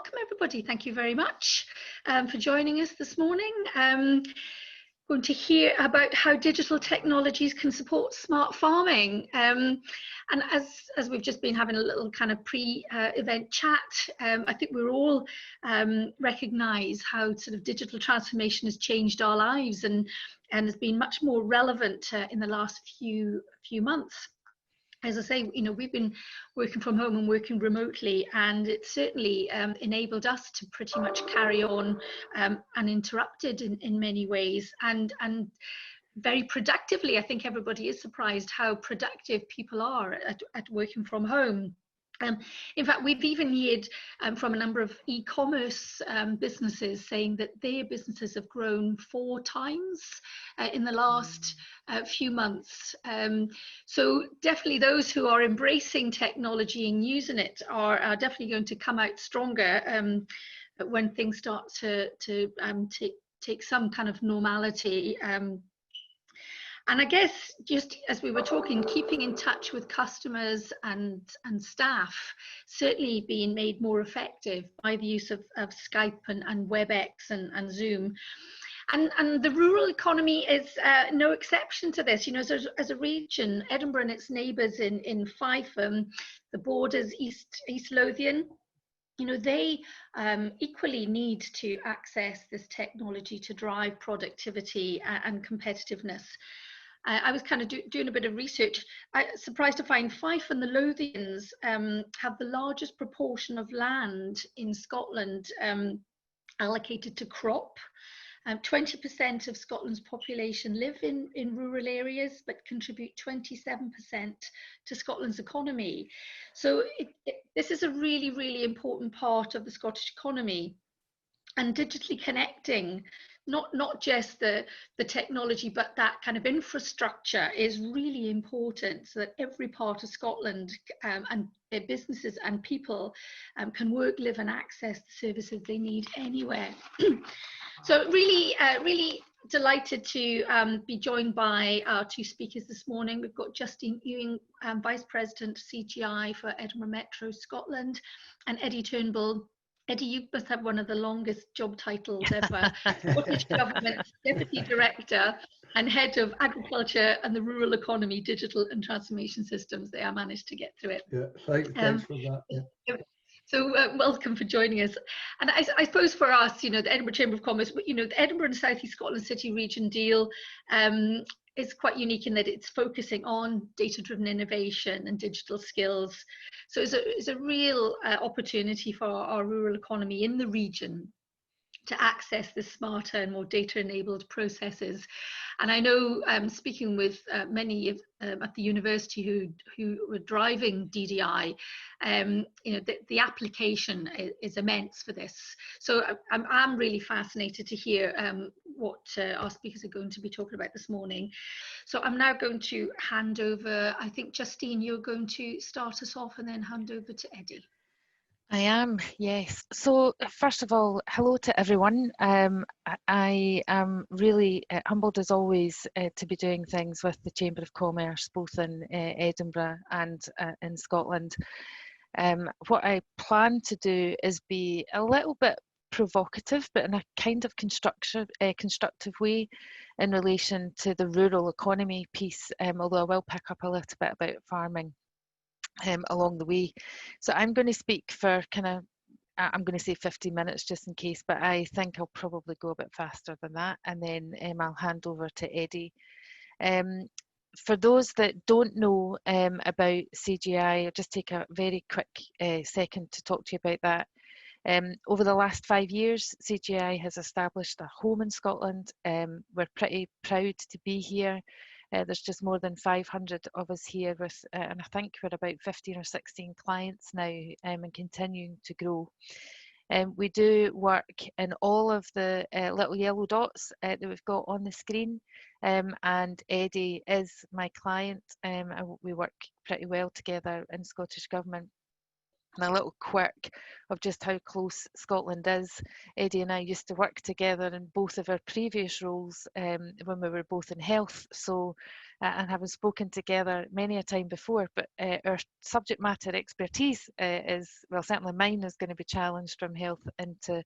welcome everybody. Thank you very much for joining us this morning. Going to hear about how digital technologies can support smart farming. And as we've just been having a little kind of pre-event chat, I think we're all recognise how sort of digital transformation has changed our lives and has been much more relevant in the last few months. As I say, you know, we've been working from home and working remotely, and it certainly enabled us to pretty much carry on uninterrupted in many ways, and very productively. I think everybody is surprised how productive people are at working from home. In fact, we've even heard from a number of e-commerce businesses saying that their businesses have grown 4 times in the last few months. So definitely those who are embracing technology and using it are definitely going to come out stronger when things start to take some kind of normality. And I guess, just as we were talking, keeping in touch with customers and staff certainly being made more effective by the use of Skype and WebEx and Zoom. And the rural economy is no exception to this. You know, as a region, Edinburgh and its neighbours in Fife, the borders, East Lothian, you know, they equally need to access this technology to drive productivity and competitiveness. I was kind of doing a bit of research. I was surprised to find Fife and the Lothians have the largest proportion of land in Scotland allocated to crop. 20% of Scotland's population live in rural areas, but contribute 27% to Scotland's economy. So this is a really, really important part of the Scottish economy. And digitally connecting not just the technology, but that kind of infrastructure is really important, so that every part of Scotland and their businesses and people can work, live and access the services they need anywhere. So really delighted to be joined by our 2 speakers this morning. We've got Justene Ewing, Vice President CGI for Edinburgh Metro Scotland, and Eddie Turnbull. Eddie, you must have one of the longest job titles ever. Scottish Government's Deputy Director and Head of Agriculture and the Rural Economy, Digital and Transformation Systems. I managed to get through it. Yeah, thanks for that. Yeah. So welcome for joining us. And I suppose for us, you know, the Edinburgh Chamber of Commerce, you know, the Edinburgh and South East Scotland City Region deal is quite unique in that it's focusing on data-driven innovation and digital skills. So it's a real opportunity for our rural economy in the region to access the smarter and more data-enabled processes. And I know, speaking with many of at the university who were driving DDI, you know, the application is immense for this. So I'm really fascinated to hear what our speakers are going to be talking about this morning. So I'm now going to hand over, I think, Justine, you're going to start us off and then hand over to Eddie. I am, yes. So first of all, hello to everyone. I am really humbled as always to be doing things with the Chamber of Commerce, both in Edinburgh and in Scotland. What I plan to do is be a little bit provocative, but in a kind of constructive way in relation to the rural economy piece, although I will pick up a little bit about farming along the way. So I'm going to speak for I'm going to say 50 minutes just in case, but I think I'll probably go a bit faster than that, and then I'll hand over to Eddie. For those that don't know about CGI, I'll just take a very quick second to talk to you about that. Over the last 5 years, CGI has established a home in Scotland. We're pretty proud to be here. There's just more than 500 of us here with, and I think we're about 15 or 16 clients now, and continuing to grow. We do work in all of the little yellow dots that we've got on the screen, and Eddie is my client, and we work pretty well together in Scottish Government. And a little quirk of just how close Scotland is. Eddie and I used to work together in both of our previous roles when we were both in health. So, and having spoken together many a time before, but our subject matter expertise is, well, certainly mine is going to be challenged from health into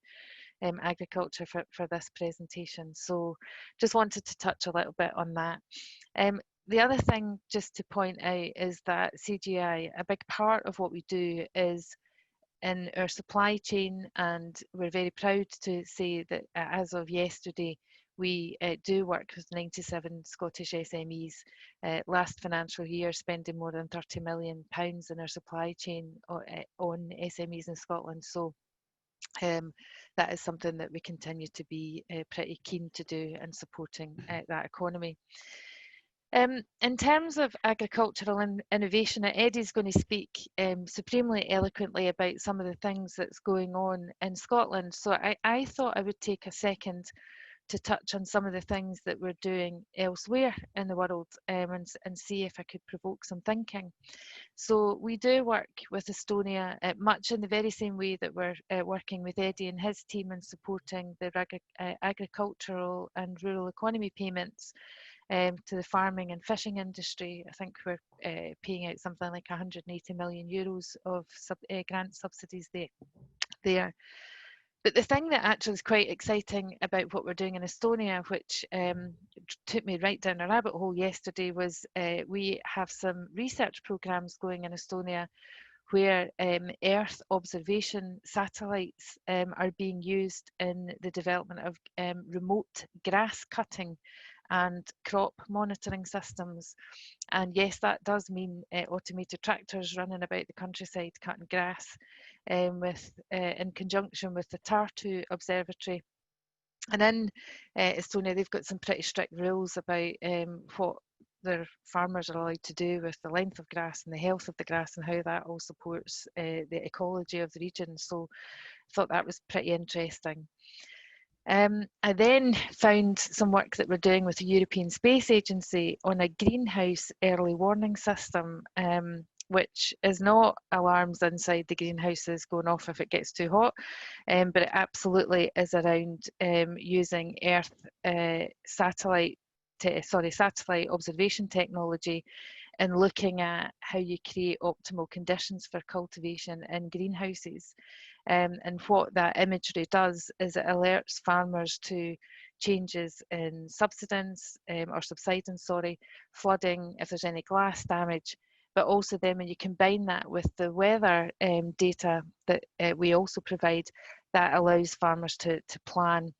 agriculture for this presentation. So just wanted to touch a little bit on that. The other thing just to point out is that CGI, a big part of what we do is in our supply chain, and we're very proud to say that as of yesterday, we do work with 97 Scottish SMEs last financial year, spending more than £30 million in our supply chain on SMEs in Scotland. So that is something that we continue to be pretty keen to do in supporting that economy. In terms of agricultural innovation, Eddie's going to speak supremely eloquently about some of the things that's going on in Scotland. So I thought I would take a second to touch on some of the things that we're doing elsewhere in the world and see if I could provoke some thinking. So we do work with Estonia much in the very same way that we're working with Eddie and his team in supporting the agricultural and rural economy payments to the farming and fishing industry. I think we're paying out something like €180 million of grant subsidies there. But the thing that actually is quite exciting about what we're doing in Estonia, which took me right down a rabbit hole yesterday, was we have some research programs going in Estonia where Earth observation satellites are being used in the development of remote grass cutting and crop monitoring systems. And yes, that does mean automated tractors running about the countryside cutting grass in conjunction with the Tartu Observatory. And in Estonia, they've got some pretty strict rules about what their farmers are allowed to do with the length of grass and the health of the grass and how that all supports the ecology of the region. So I thought that was pretty interesting. I then found some work that we're doing with the European Space Agency on a greenhouse early warning system, which is not alarms inside the greenhouses going off if it gets too hot, but it absolutely is around using Earth satellite observation technology and looking at how you create optimal conditions for cultivation in greenhouses. And what that imagery does is it alerts farmers to changes in subsidence or subsidence, flooding, if there's any glass damage. But also then when you combine that with the weather data that we also provide, that allows farmers to plan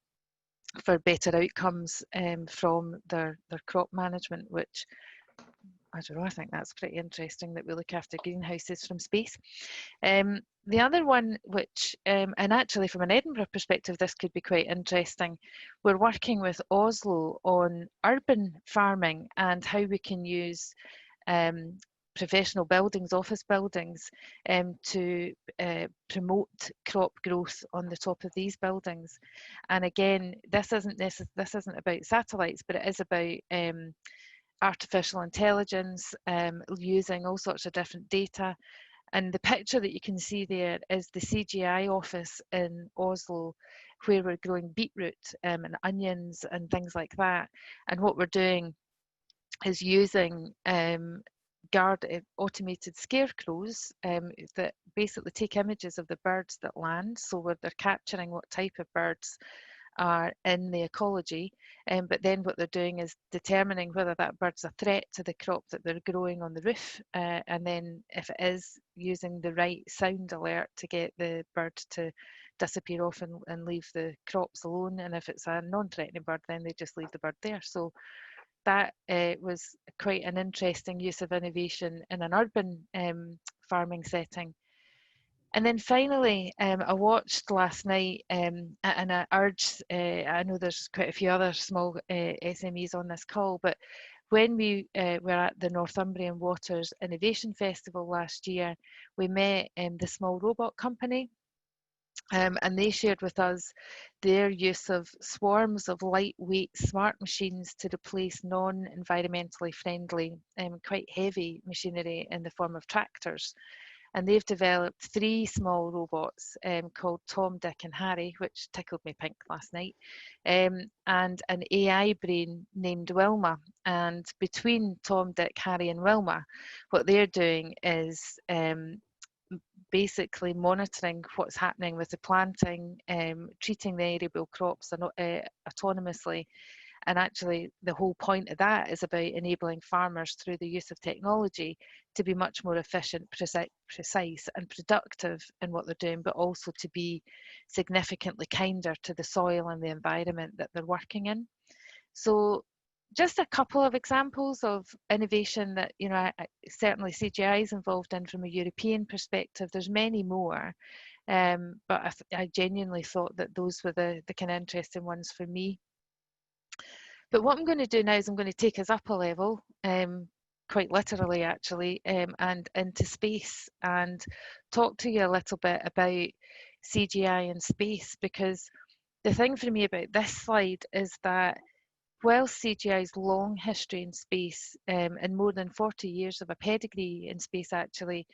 for better outcomes from their crop management, which I don't know, I think that's pretty interesting that we look after greenhouses from space. The other one, which, and actually from an Edinburgh perspective, this could be quite interesting, we're working with Oslo on urban farming and how we can use professional buildings, office buildings, to promote crop growth on the top of these buildings. And again, this isn't about satellites, but it is about artificial intelligence, using all sorts of different data. And the picture that you can see there is the CGI office in Oslo, where we're growing beetroot and onions and things like that. And what we're doing is using automated scarecrows that basically take images of the birds that land, so where they're capturing what type of birds are in the ecology, but then what they're doing is determining whether that bird's a threat to the crop that they're growing on the roof, and then if it is, using the right sound alert to get the bird to disappear off and leave the crops alone, and if it's a non-threatening bird, then they just leave the bird there. So that was quite an interesting use of innovation in an urban farming setting. And then finally, I watched last night, and I urge, I know there's quite a few other small SMEs on this call, but when we were at the Northumbrian Waters Innovation Festival last year, we met the Small Robot Company, and they shared with us their use of swarms of lightweight smart machines to replace non-environmentally friendly, quite heavy machinery in the form of tractors. and they've developed 3 small robots called Tom, Dick and Harry, which tickled me pink last night, and an AI brain named Wilma. And between Tom, Dick, Harry and Wilma, what they're doing is basically monitoring what's happening with the planting, treating the arable crops autonomously. And actually, the whole point of that is about enabling farmers through the use of technology to be much more efficient, precise and productive in what they're doing, but also to be significantly kinder to the soil and the environment that they're working in. So just a couple of examples of innovation that, you know, certainly CGI is involved in from a European perspective. There's many more, but I genuinely thought that those were the kind of interesting ones for me. But what I'm going to do now is I'm going to take us up a level, quite literally actually, and into space, and talk to you a little bit about CGI and space, because the thing for me about this slide is that while CGI's long history in space, and more than 40 years of a pedigree in space actually,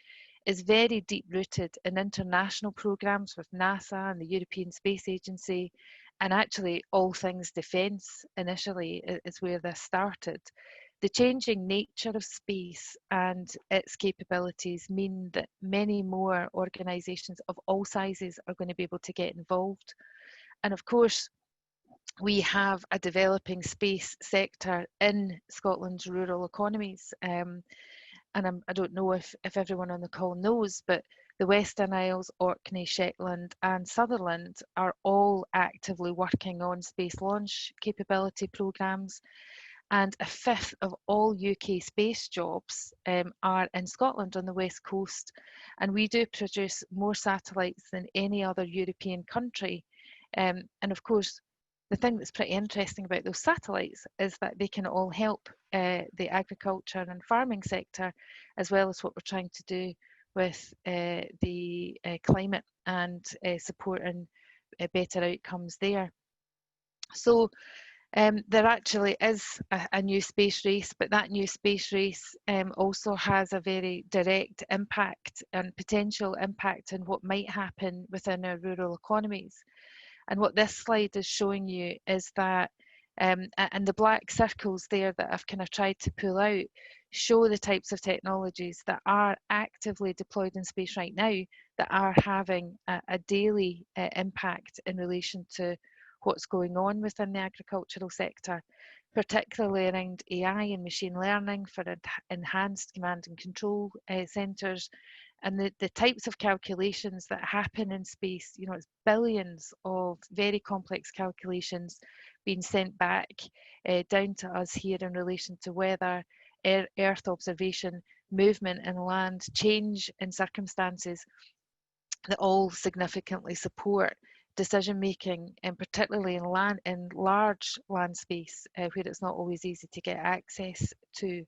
is very deep rooted in international programmes with NASA and the European Space Agency, and actually all things defence initially is where this started. The changing nature of space and its capabilities mean that many more organisations of all sizes are going to be able to get involved. And of course, we have a developing space sector in Scotland's rural economies. And I don't know if everyone on the call knows, but the Western Isles, Orkney, Shetland and Sutherland are all actively working on space launch capability programmes. And a fifth of all UK space jobs are in Scotland on the west coast. And we do produce more satellites than any other European country. And of course, the thing that's pretty interesting about those satellites is that they can all help the agriculture and farming sector, as well as what we're trying to do with the climate and supporting better outcomes there. So there actually is a new space race, but that new space race also has a very direct impact and potential impact on what might happen within our rural economies. And what this slide is showing you is that, and the black circles there that I've kind of tried to pull out, show the types of technologies that are actively deployed in space right now that are having a daily impact in relation to what's going on within the agricultural sector, particularly around AI and machine learning for enhanced command and control centres. And the types of calculations that happen in space, you know, it's billions of very complex calculations being sent back down to us here in relation to weather, Earth observation, movement in land, change in circumstances that all significantly support decision making, and particularly in large land space where it's not always easy to get access to.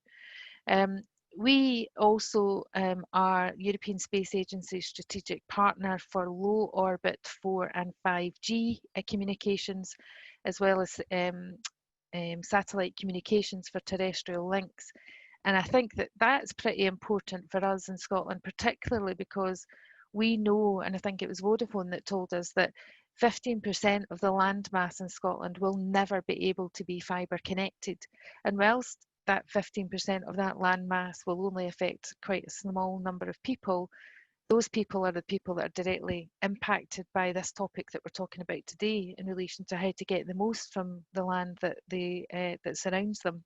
We also are European Space Agency's strategic partner for low orbit 4 and 5G communications, as well as satellite communications for terrestrial links. And I think that that's pretty important for us in Scotland, particularly because we know, and I think it was Vodafone that told us, that 15% of the land mass in Scotland will never be able to be fibre connected. And whilst that 15% of that land mass will only affect quite a small number of people, those people are the people that are directly impacted by this topic that we're talking about today in relation to how to get the most from the land that that surrounds them.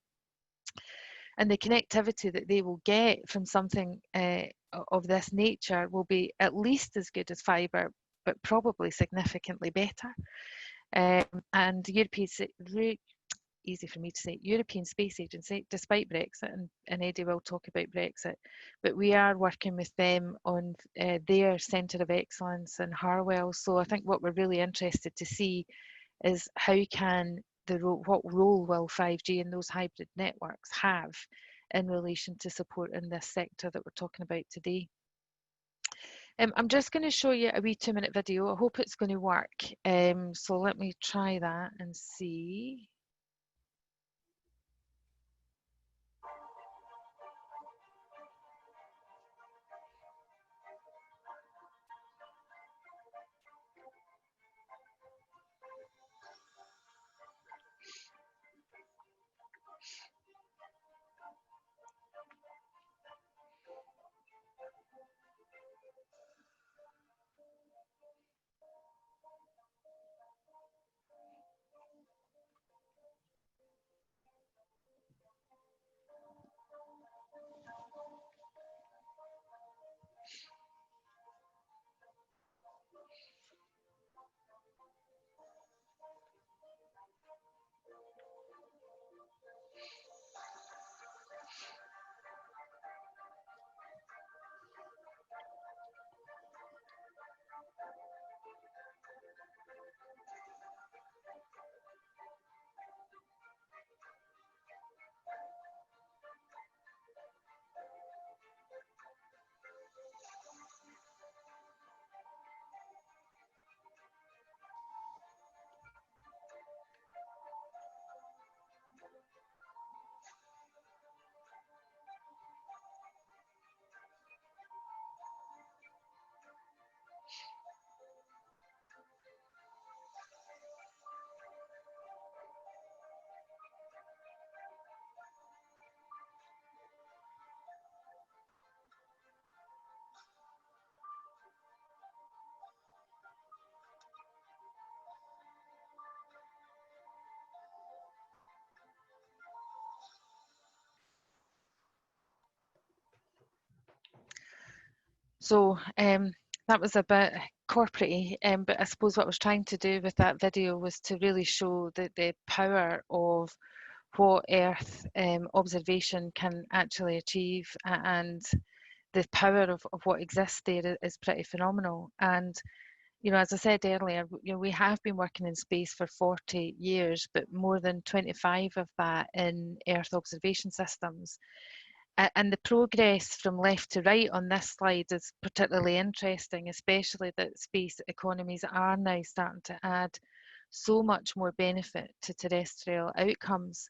And the connectivity that they will get from something of this nature will be at least as good as fibre, but probably significantly better. And easy for me to say, European Space Agency, despite Brexit, and Eddie will talk about Brexit, but we are working with them on their Centre of Excellence in Harwell. So I think what we're really interested to see is how can what role will 5G and those hybrid networks have in relation to supporting this sector that we're talking about today. I'm just going to show you a wee 2-minute video. I hope it's going to work. So let me try that and see. So that was a bit corporate-y, but I suppose what I was trying to do with that video was to really show the power of what Earth observation can actually achieve, and the power of what exists there is pretty phenomenal. And you know, as I said earlier, you know, we have been working in space for 40 years, but more than 25 of that in Earth observation systems. And the progress from left to right on this slide is particularly interesting, especially that space economies are now starting to add so much more benefit to terrestrial outcomes.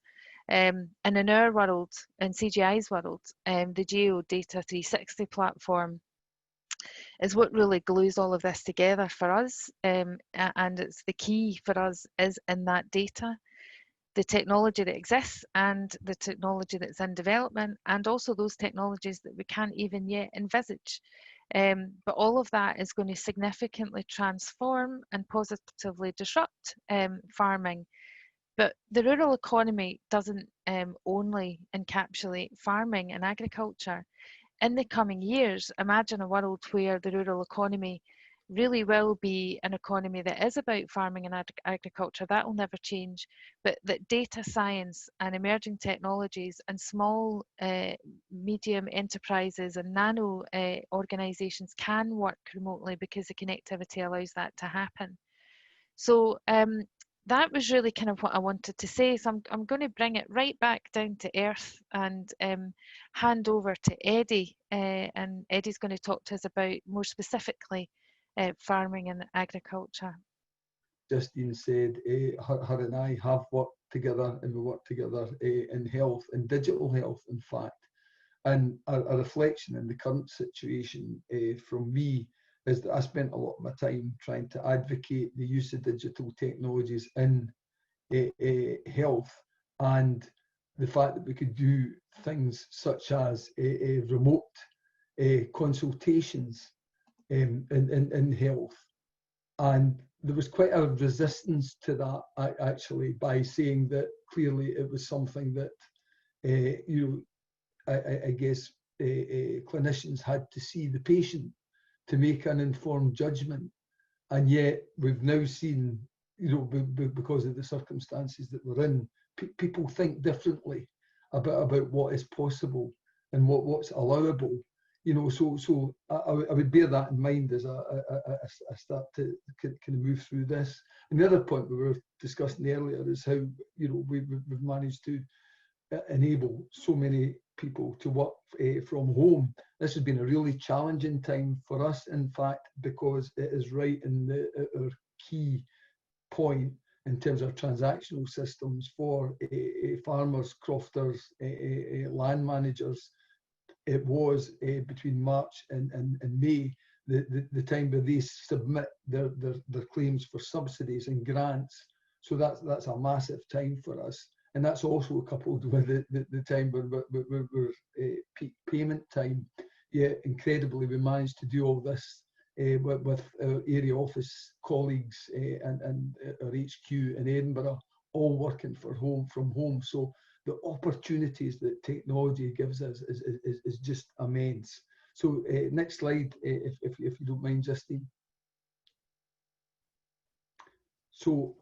And in our world, in CGI's world, the Geodata 360 platform is what really glues all of this together for us. And it's the key for us is in that data, the technology that exists and the technology that's in development, and also those technologies that we can't even yet envisage. But all of that is going to significantly transform and positively disrupt farming. But the rural economy doesn't only encapsulate farming and agriculture. In the coming years, imagine a world where the rural economy really will be an economy that is about farming and agriculture. That will never change, but that data science and emerging technologies and small, medium enterprises and nano organisations can work remotely because the connectivity allows that to happen. So that was really kind of what I wanted to say. So I'm going to bring it right back down to earth and hand over to Eddie. And Eddie's going to talk to us about more specifically farming and agriculture. Justine said her and I have worked together, and we work together in health, in digital health, in fact. And a reflection in the current situation from me is that I spent a lot of my time trying to advocate the use of digital technologies in health, and the fact that we could do things such as remote consultations in health. And there was quite a resistance to that, actually, by saying that clearly it was something that I guess clinicians had to see the patient to make an informed judgment. And yet we've now seen, because of the circumstances that we're in, people think differently about what is possible and what's allowable. So I would bear that in mind as I start to kind of move through this. And the other point we were discussing earlier is how we've managed to enable so many people to work from home. This has been a really challenging time for us, in fact, because it is right in our key point in terms of transactional systems for farmers, crofters, land managers. It was between March and May, the time where they submit their claims for subsidies and grants. So that's a massive time for us. And that's also coupled with the time where we're peak payment time. Yet incredibly, we managed to do all this with our area office colleagues and our HQ in Edinburgh, all working from home. So the opportunities that technology gives us is just immense. So next slide, if you don't mind, Justine. So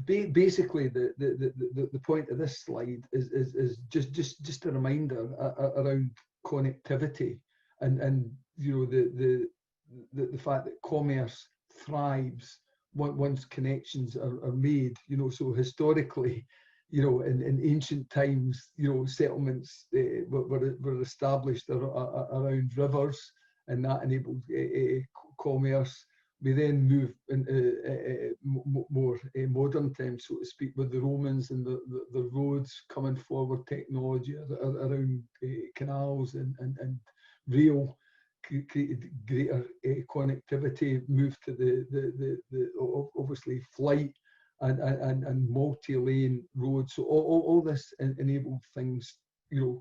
basically, the point of this slide is just a reminder around connectivity and the fact that commerce thrives once connections are made. So historically, in ancient times, settlements were established around rivers, and that enabled commerce. We then move into more modern times, so to speak, with the Romans and the roads coming forward, technology around canals and rail created greater connectivity, moved to the obviously flight and multi-lane roads. So all this enabled things,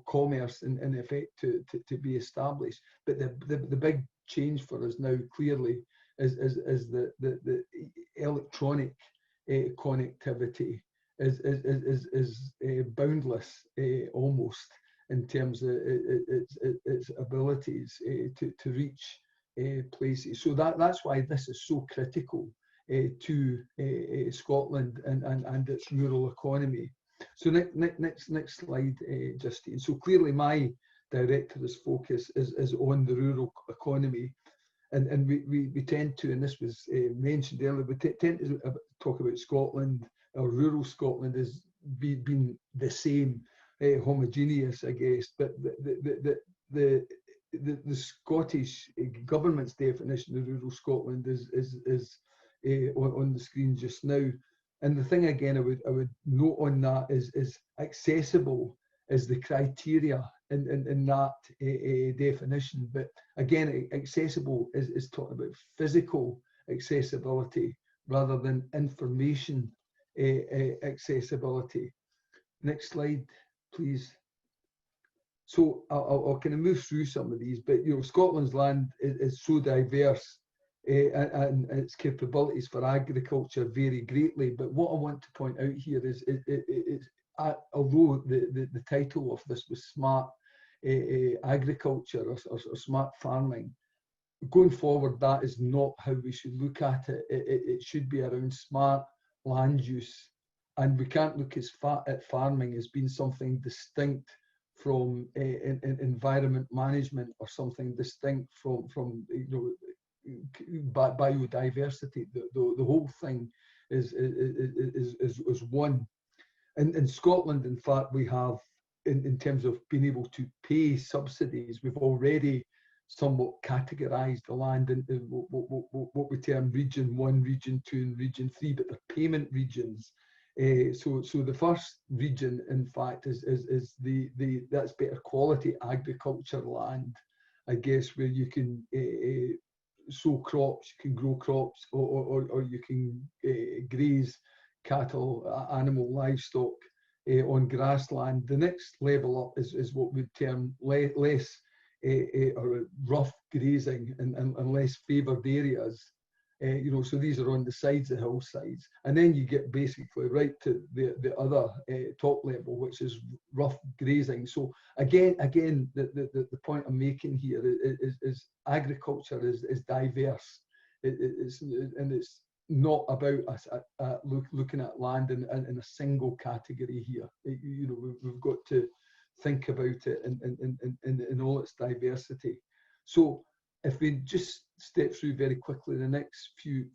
commerce in effect to be established. But the big change for us now clearly is the electronic connectivity is boundless almost, in terms of its abilities to reach places. So that's why this is so critical to Scotland and its rural economy. So next slide, Justine. So clearly my director's focus is on the rural economy. And we tend to, and this was mentioned earlier, we tend to talk about Scotland, or rural Scotland, as being the same, homogeneous, I guess. But the Scottish government's definition of rural Scotland is on the screen just now. And the thing again I would note on that is accessible is the criteria in that definition. But again, accessible is talking about physical accessibility rather than information accessibility. Next slide, please. So I'll kind of move through some of these, but Scotland's land is so diverse, and its capabilities for agriculture vary greatly. But what I want to point out here is although the title of this was smart agriculture or smart farming, going forward, that is not how we should look at it. It should be around smart land use, and we can't look at farming as being something distinct from environment management or something distinct from biodiversity. The whole thing is one. In Scotland, in fact, we have, in terms of being able to pay subsidies, we've already somewhat categorised the land into what we term Region 1, Region 2 and Region 3, but the payment regions. So the first region, in fact, is that's better quality agriculture land, I guess, where you can sow crops, you can grow crops, or you can graze cattle, animal, livestock on grassland. The next level up is what we term less or rough grazing and less favoured areas. So these are on the sides of hillsides, and then you get basically right to the other top level, which is rough grazing. So again, the point I'm making here is agriculture is diverse. It's not about us looking at land in a single category here. We've got to think about it in all its diversity. So if we just step through very quickly the next few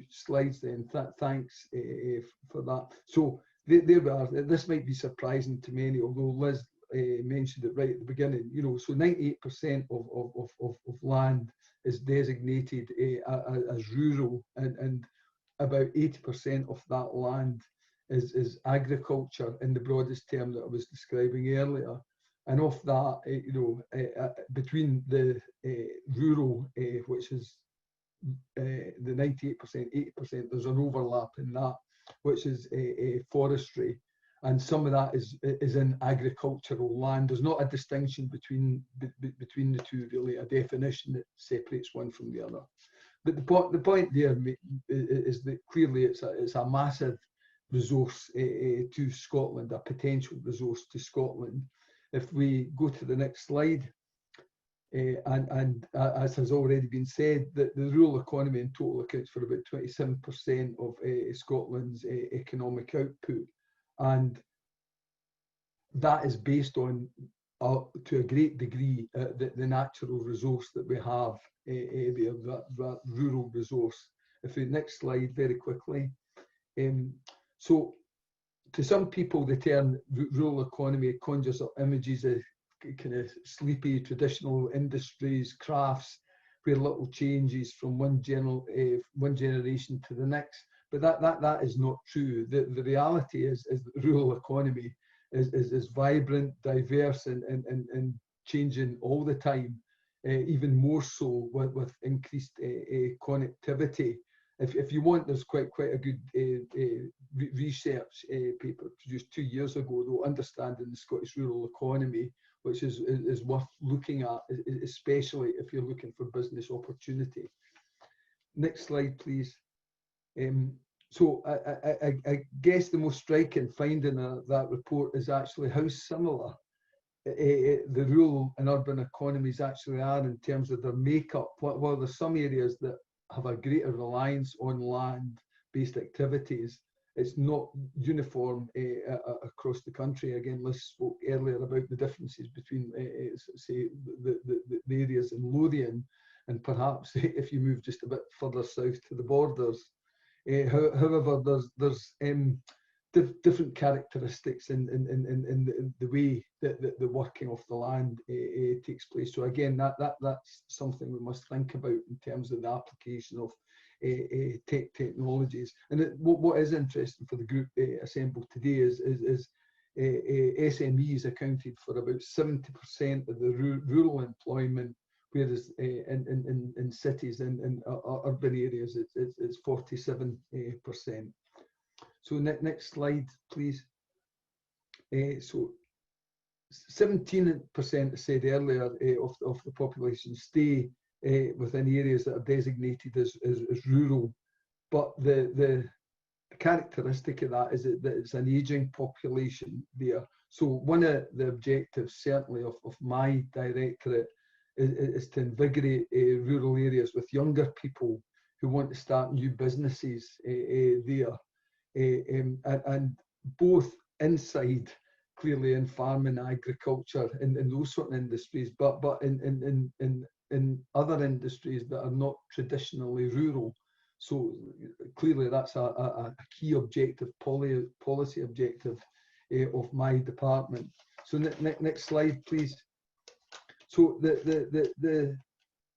slides, then thanks for that. So there we are. This might be surprising to many, although Liz mentioned it right at the beginning. So 98% of land is designated as rural, and about 80% of that land is agriculture in the broadest term that I was describing earlier. And of that, between the rural, which is the 98%, 80%, there's an overlap in that, which is forestry. And some of that is in agricultural land. There's not a distinction between the two, really, a definition that separates one from the other. But the point there is that clearly it's a massive resource to Scotland, a potential resource to Scotland. If we go to the next slide, and as has already been said, that the rural economy in total accounts for about 27% of Scotland's economic output, and that is based on, to a great degree, the natural resource that we have there, that rural resource. If we next slide very quickly. So to some people, the term rural economy conjures up images of kind of sleepy traditional industries, crafts, where little changes from one generation to the next. But that is not true. The reality is that the rural economy is vibrant, diverse, and changing all the time. Even more so with increased connectivity. If you want, there's quite a good research paper produced 2 years ago, though, understanding the Scottish rural economy, which is worth looking at, especially if you're looking for business opportunity. Next slide, please. So I guess the most striking finding of that report is actually how similar the rural and urban economies actually are in terms of their makeup. While there's some areas that have a greater reliance on land-based activities, it's not uniform across the country. Again, Liz spoke earlier about the differences between, say, the areas in Lothian, and perhaps if you move just a bit further south to the borders. However, there's different characteristics in the way that the working of the land takes place. So again, that's something we must think about in terms of the application of technologies. And what is interesting for the group assembled today is SMEs accounted for about 70% of the rural employment, whereas in cities and urban areas it's 47%. So next slide, please. So 17% said earlier of the population stay within areas that are designated as rural, but the characteristic of that is that it's an ageing population there. So one of the objectives certainly of my directorate is to invigorate rural areas with younger people who want to start new businesses there. And both inside, clearly in farming, agriculture, in those sort of industries, but in other industries that are not traditionally rural. So clearly that's a key objective, policy objective of my department. So next slide, please. So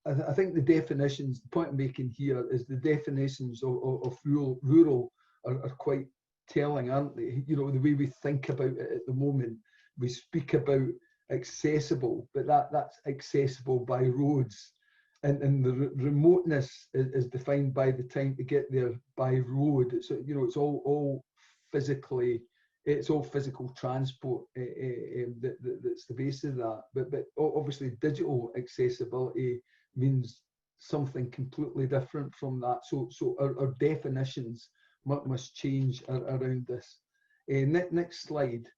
I think the definitions, the point I'm making here is the definitions of rural are quite telling, aren't they? You know, the way we think about it at the moment, we speak about accessible, but that's accessible by roads, and the remoteness is defined by the time to get there by road. So you know, it's all physically, it's all physical transport that's the basis of that. But obviously digital accessibility means something completely different from that. So our definitions must change around this. Next slide,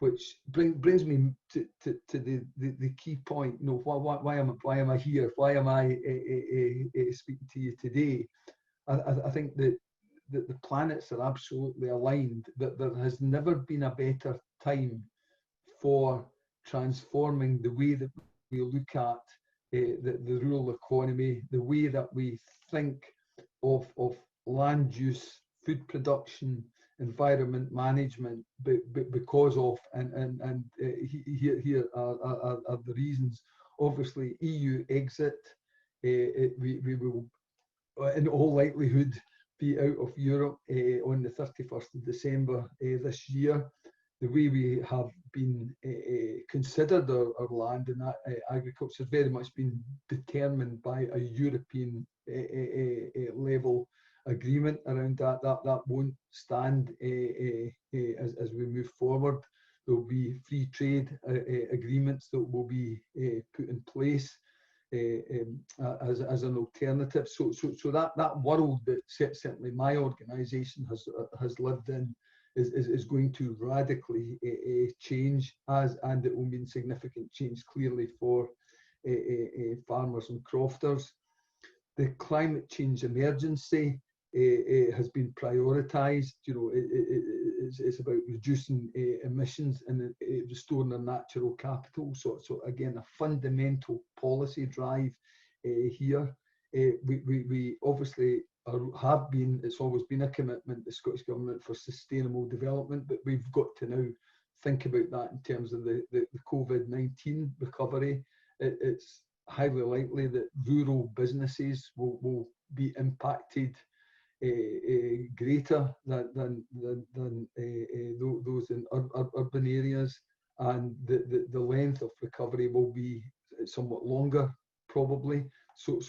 which brings me to the key point. You know, why am I here? Why am I speaking to you today? I think that the planets are absolutely aligned. That there has never been a better time for transforming the way that we look at the rural economy, the way that we think of land use, food production, environment management, because of, and here are the reasons. Obviously, EU exit, we will in all likelihood be out of Europe on the 31st of December this year. The way we have been considered our land and agriculture has very much been determined by a European level agreement around that. That won't stand as we move forward. There will be free trade agreements that will be put in place as an alternative. So that world that certainly my organisation has lived in is going to radically change, and it will mean significant change clearly for farmers and crofters. The climate change emergency has been prioritised. You know, it's about reducing emissions and restoring our natural capital. So again, a fundamental policy drive here. We obviously have been, it's always been a commitment, the Scottish Government, for sustainable development, but we've got to now think about that in terms of the COVID-19 recovery. It's highly likely that rural businesses will be impacted greater than those in urban areas, and the length of recovery will be somewhat longer probably. So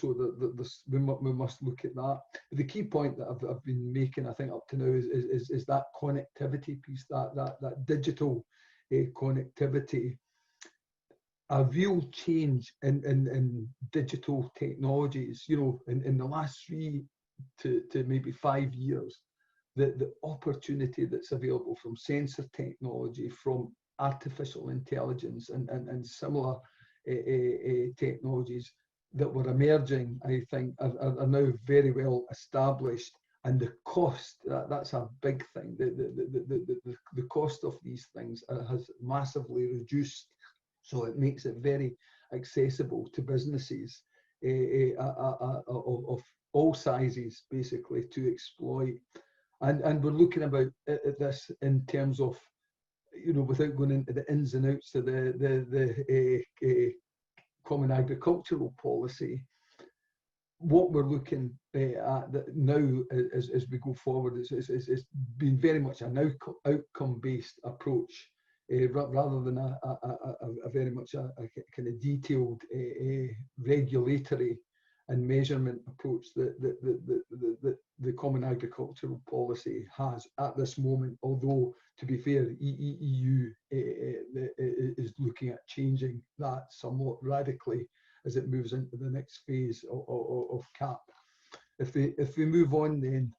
we must look at that. The key point that I've been making, I think, up to now is that connectivity piece, that digital connectivity. A real change in digital technologies, you know, in the last 3 to maybe 5 years, the opportunity that's available from sensor technology, from artificial intelligence and similar technologies that were emerging, I think, are now very well established. And the cost, that's a big thing. The cost of these things has massively reduced. So it makes it very accessible to businesses of all sizes, basically, to exploit. And we're looking at this in terms of, you know, without going into the ins and outs of the common agricultural policy, what we're looking at now as we go forward is being very much an outcome-based approach, rather than a very much a kind of detailed regulatory and measurement approach that the common agricultural policy has at this moment. Although, to be fair, EU is looking at changing that somewhat radically as it moves into the next phase of CAP. If we move on then,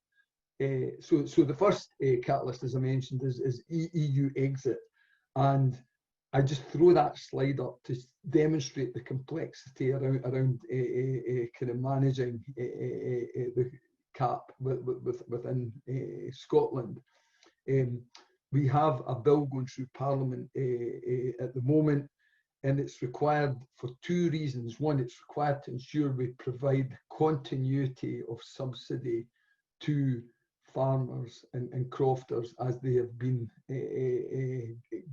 so the first catalyst, as I mentioned, is EU exit. And I just throw that slide up to demonstrate the complexity around kind of managing the CAP within Scotland. We have a bill going through Parliament at the moment, and it's required for two reasons. One, it's required to ensure we provide continuity of subsidy to farmers and crofters as they have been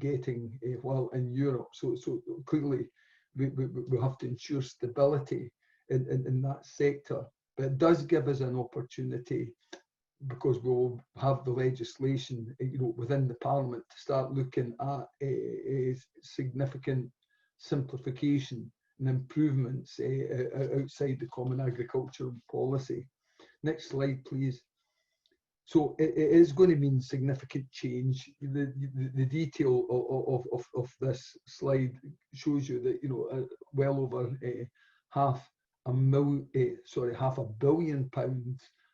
getting while in Europe. So clearly we have to ensure stability in that sector. But it does give us an opportunity, because we'll have the legislation, you know, within the Parliament, to start looking at a significant simplification and improvements outside the common agricultural policy. Next slide, please. So it is going to mean significant change. The detail of this slide shows you that, you know, well over £500 million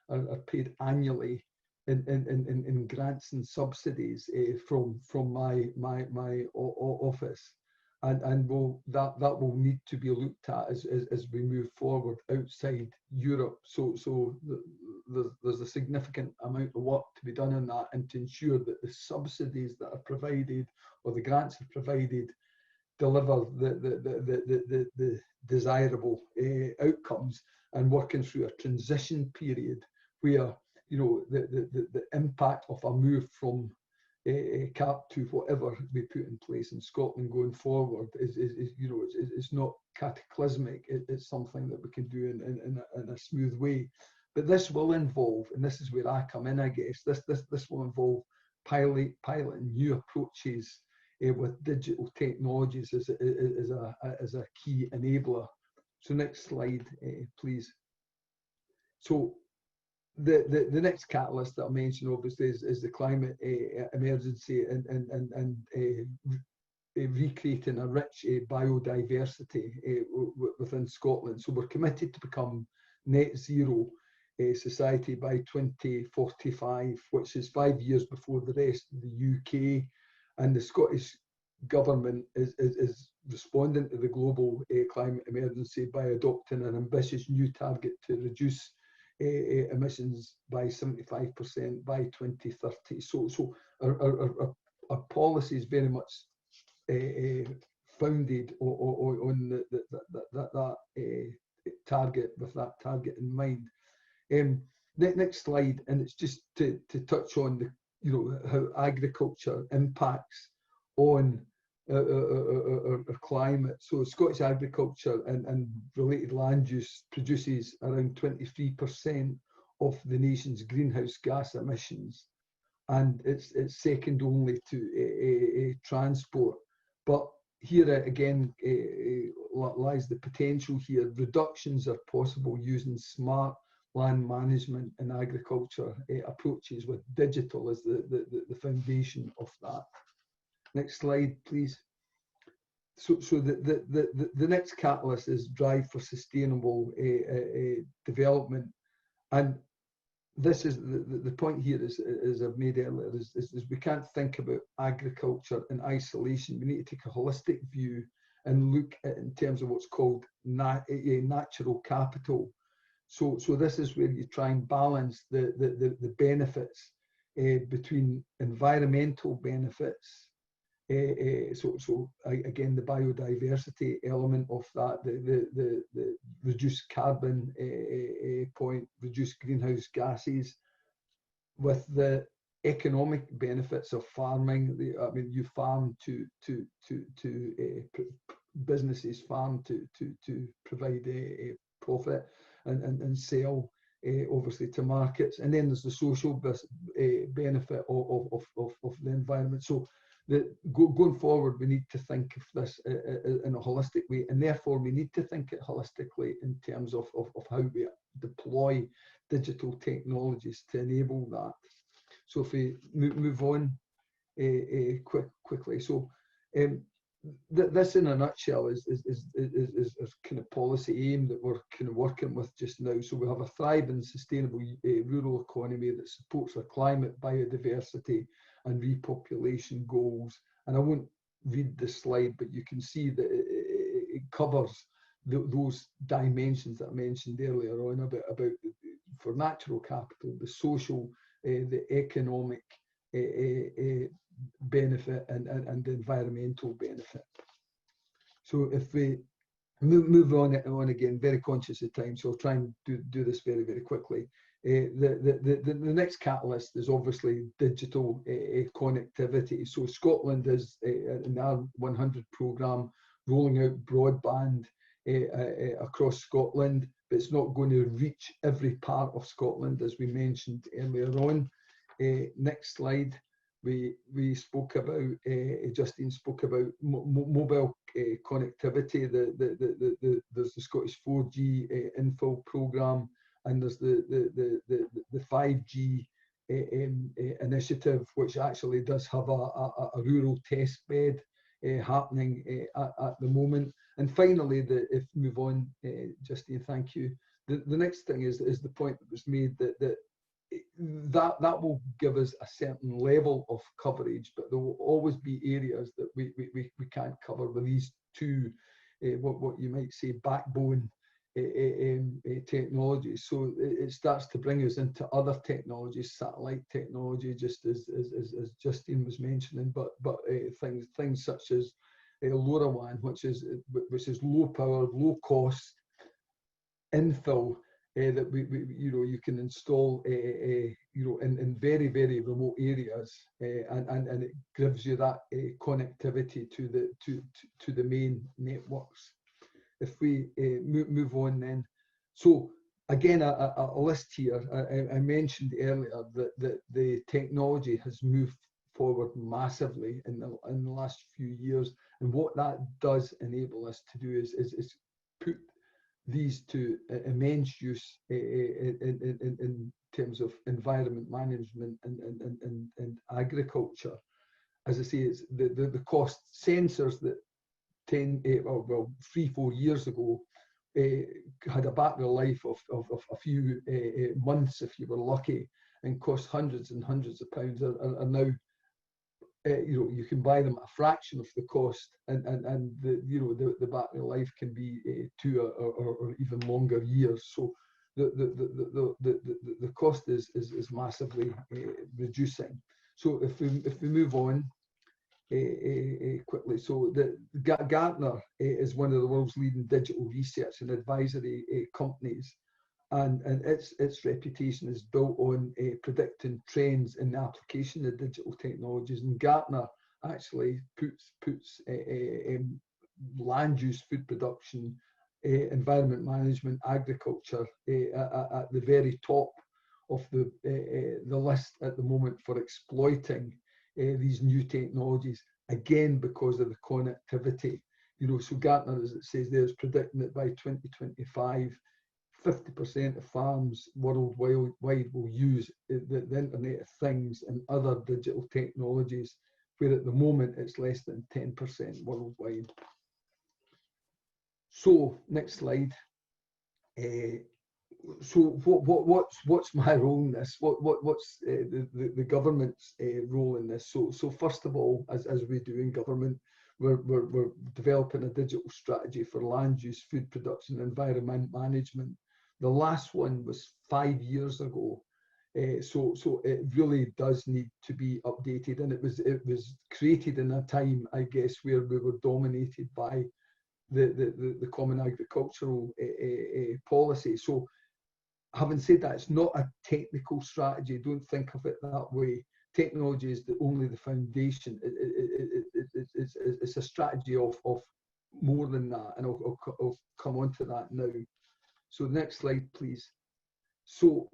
are paid annually in grants and subsidies from my office. And that will need to be looked at as we move forward outside Europe. So there's a significant amount of work to be done on that, and to ensure that the subsidies that are provided, or the grants are provided, deliver the desirable outcomes, and working through a transition period where, you know, the impact of a move from CAP to whatever we put in place in Scotland going forward is you know, it's not cataclysmic. It's something that we can do in a smooth way. But this will involve, and this is where I come in, I guess, this will involve piloting new approaches with digital technologies as a key enabler. So next slide, please. So the next catalyst that I mentioned, obviously, is the climate emergency and recreating a rich biodiversity within Scotland. So we're committed to become net zero society by 2045, which is 5 years before the rest of the UK. And the Scottish Government is responding to the global climate emergency by adopting an ambitious new target to reduce emissions by 75% by 2030. So our policy is very much founded on that target, with that target in mind. Next slide, and it's just to touch on the, you know, how agriculture impacts on our climate. So Scottish agriculture and related land use produces around 23% of the nation's greenhouse gas emissions, and it's second only to transport. But here again lies the potential here. Reductions are possible using smart land management and agriculture approaches, with digital as the foundation of that. Next slide, please. So the next catalyst is drive for sustainable development. And this is the point here is I've made earlier is we can't think about agriculture in isolation. We need to take a holistic view and look at in terms of what's called natural capital. So this is where you try and balance the benefits between environmental benefits. Again, the biodiversity element of that, the reduced carbon point, reduced greenhouse gases, with the economic benefits of farming. I mean, you farm to businesses farm to provide a profit and sell obviously to markets, and then there's the social benefit of the environment. So going forward, we need to think of this in a holistic way, and therefore we need to think it holistically in terms of how we deploy digital technologies to enable that. So if we move on quickly, so this in a nutshell is kind of policy aim that we're kind of working with just now. So we have a thriving, sustainable rural economy that supports our climate, biodiversity and repopulation goals. And I won't read the slide, but you can see that it covers those dimensions that I mentioned earlier on about for natural capital, the social, the economic benefit and the environmental benefit. So if we move on again, very conscious of time, so I'll try and do this very, very quickly. The next catalyst is obviously digital connectivity. So Scotland is in our 100 programme rolling out broadband across Scotland, but it's not going to reach every part of Scotland, as we mentioned earlier on. Next slide. We spoke about, Justine spoke about mobile connectivity. There's the Scottish 4G infill programme, and there's the 5G initiative, which actually does have a rural test bed happening at the moment. And finally, if we move on, Justine, thank you. The next thing is the point that was made that will give us a certain level of coverage, but there will always be areas that we can't cover with these two, what you might say, backbone technologies. So it starts to bring us into other technologies, satellite technology, just as Justine was mentioning, but things such as LoRaWAN, which is low power, low cost infill. That you can install in very, very remote areas, and it gives you that connectivity to the main networks. If we move on then, so again a list here. I mentioned earlier that the technology has moved forward massively in the last few years, and what that does enable us to do is put these to immense use in terms of environment management and agriculture. As I say, it's the cost sensors that 3-4 years ago had a battery life of a few months if you were lucky, and cost hundreds and hundreds of pounds, are now you can buy them at a fraction of the cost, and the battery life can be 2 or even longer years. So the cost is massively reducing. So if we move on quickly, so Gartner is one of the world's leading digital research and advisory companies. And its reputation is built on predicting trends in the application of digital technologies. And Gartner actually puts land use, food production, environment management, agriculture at the very top of the list at the moment for exploiting these new technologies. Again, because of the connectivity. So Gartner, as it says there, is predicting that by 2025. 50% of farms worldwide will use the Internet of Things and other digital technologies, where at the moment it's less than 10% worldwide. So next slide. what's my role in this? What's the government's role in this? So first of all, as we do in government, we're developing a digital strategy for land use, food production, and environment management. The last one was 5 years ago. So it really does need to be updated, and it was created in a time, I guess, where we were dominated by the common agricultural policy. So having said that, it's not a technical strategy. Don't think of it that way. Technology is only the foundation. It's a strategy of more than that, and I'll come on to that now. So next slide, please. So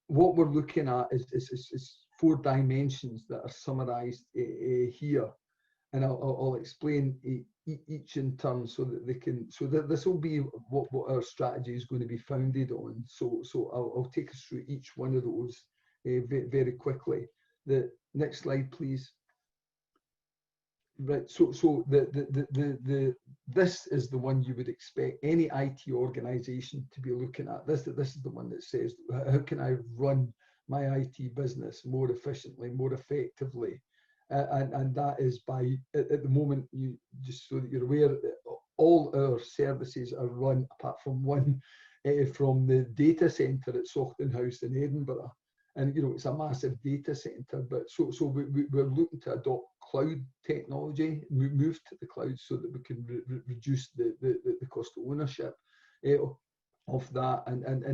what we're looking at is 4 dimensions that are summarized here, and I'll explain each in turn so that they can. So that this will be what our strategy is going to be founded on. So I'll take us through each one of those very quickly. The next slide, please. Right. So this is the one you would expect any IT organization to be looking at. This is the one that says, how can I run my IT business more efficiently, more effectively? And that is by, at the moment, you just so that you're aware, all our services are run, apart from one, from the data centre at Saughton House in Edinburgh. And it's a massive data centre, but so we're looking to adopt cloud technology, move to the cloud so that we can reduce the cost of ownership of that, and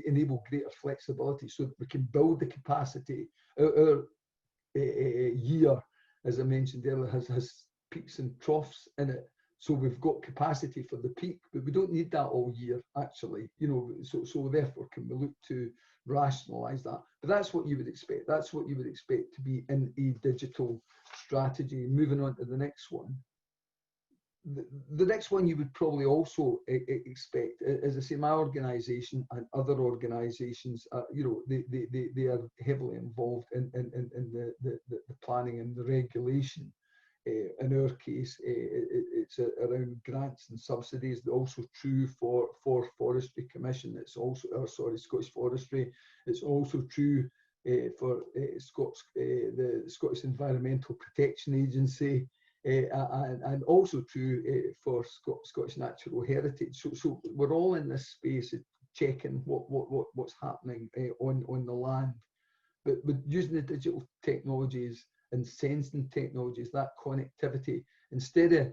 enable greater flexibility so that we can build the capacity. Our year, as I mentioned earlier, has peaks and troughs in it. So we've got capacity for the peak, but we don't need that all year, actually. So therefore, can we look to rationalize that? But that's what you would expect. That's what you would expect to be in a digital strategy. Moving on to the next one. The next one you would probably also expect, as I say, my organisation and other organisations, they are heavily involved in the planning and the regulation. In our case, it's around grants and subsidies. They're also true for Forestry Commission. It's also, Scottish Forestry. It's also true for the Scottish Environmental Protection Agency, and also true for Scottish Natural Heritage. So we're all in this space checking what's happening on the land. But using the digital technologies and sensing technologies, that connectivity, instead of,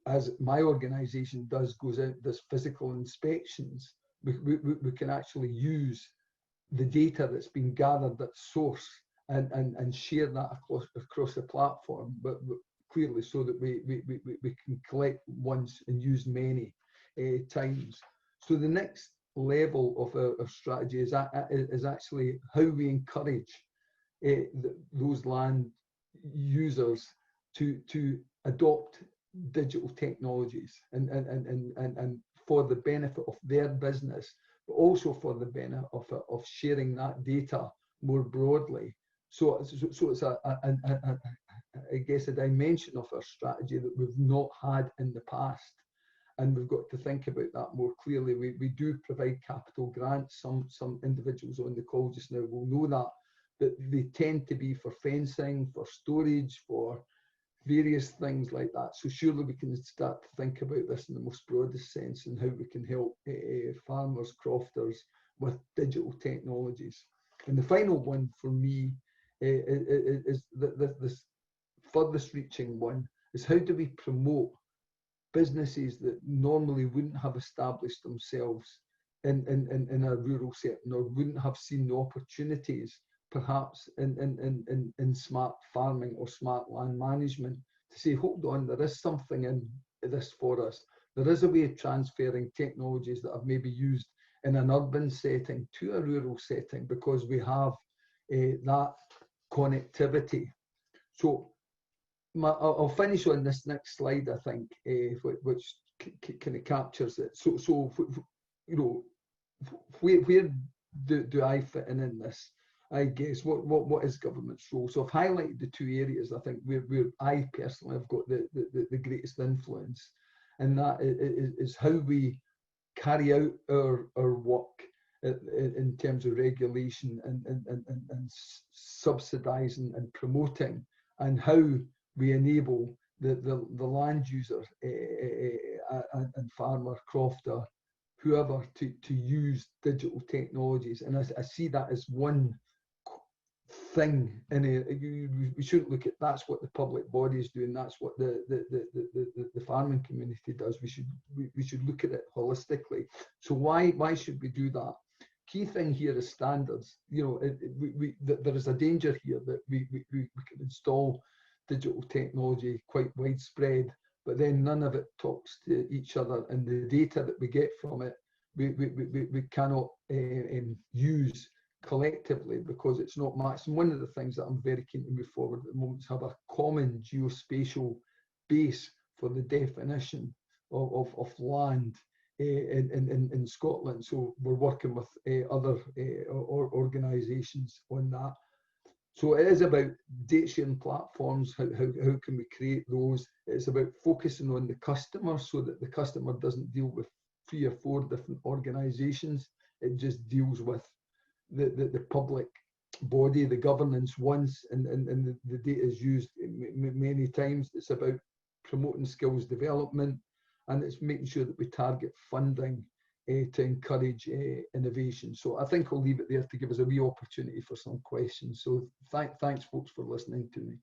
as my organisation goes out, does physical inspections, we can actually use the data that's been gathered at source and share that across the platform, but clearly so that we can collect once and use many times. So the next level of our strategy is actually how we encourage those land users to adopt digital technologies and for the benefit of their business, but also for the benefit of sharing that data more broadly. So it's I guess a dimension of our strategy that we've not had in the past, and we've got to think about that more clearly. We do provide capital grants. Some individuals on the call just now will know that, but they tend to be for fencing, for storage, for various things like that. So surely we can start to think about this in the most broadest sense and how we can help farmers, crofters with digital technologies. And the final one for me is this furthest reaching one, is how do we promote businesses that normally wouldn't have established themselves in a rural setting, or wouldn't have seen the opportunities perhaps in smart farming or smart land management, to say, hold on, there is something in this for us. There is a way of transferring technologies that are maybe used in an urban setting to a rural setting, because we have that connectivity. So I'll finish on this next slide, I think, which kind of captures it. So where do I fit in this? I guess what is government's role? So I've highlighted the 2 areas I think where I personally have got the greatest influence, and that is how we carry out our work in terms of regulation and subsidising and promoting, and how we enable the land user and farmer, crofter, whoever, to use digital technologies. And I see that as one thing. We shouldn't look at that's what the public body is doing, that's what the farming community does. We should look at it holistically. So why should we do that? Key thing here is standards. You know, there is a danger here that we can install digital technology quite widespread, but then none of it talks to each other, and the data that we get from it we cannot use collectively, because it's not matched. And one of the things that I'm very keen to move forward at the moment is have a common geospatial base for the definition of land in Scotland. So we're working with other organisations on that. So it is about data sharing platforms. How can we create those? It's about focusing on the customer, so that the customer doesn't deal with 3 or 4 different organisations. It just deals with the public body, the governance once, and the data is used many times. It's about promoting skills development, and it's making sure that we target funding to encourage innovation. So I think I'll leave it there to give us a wee opportunity for some questions. So thanks folks for listening to me.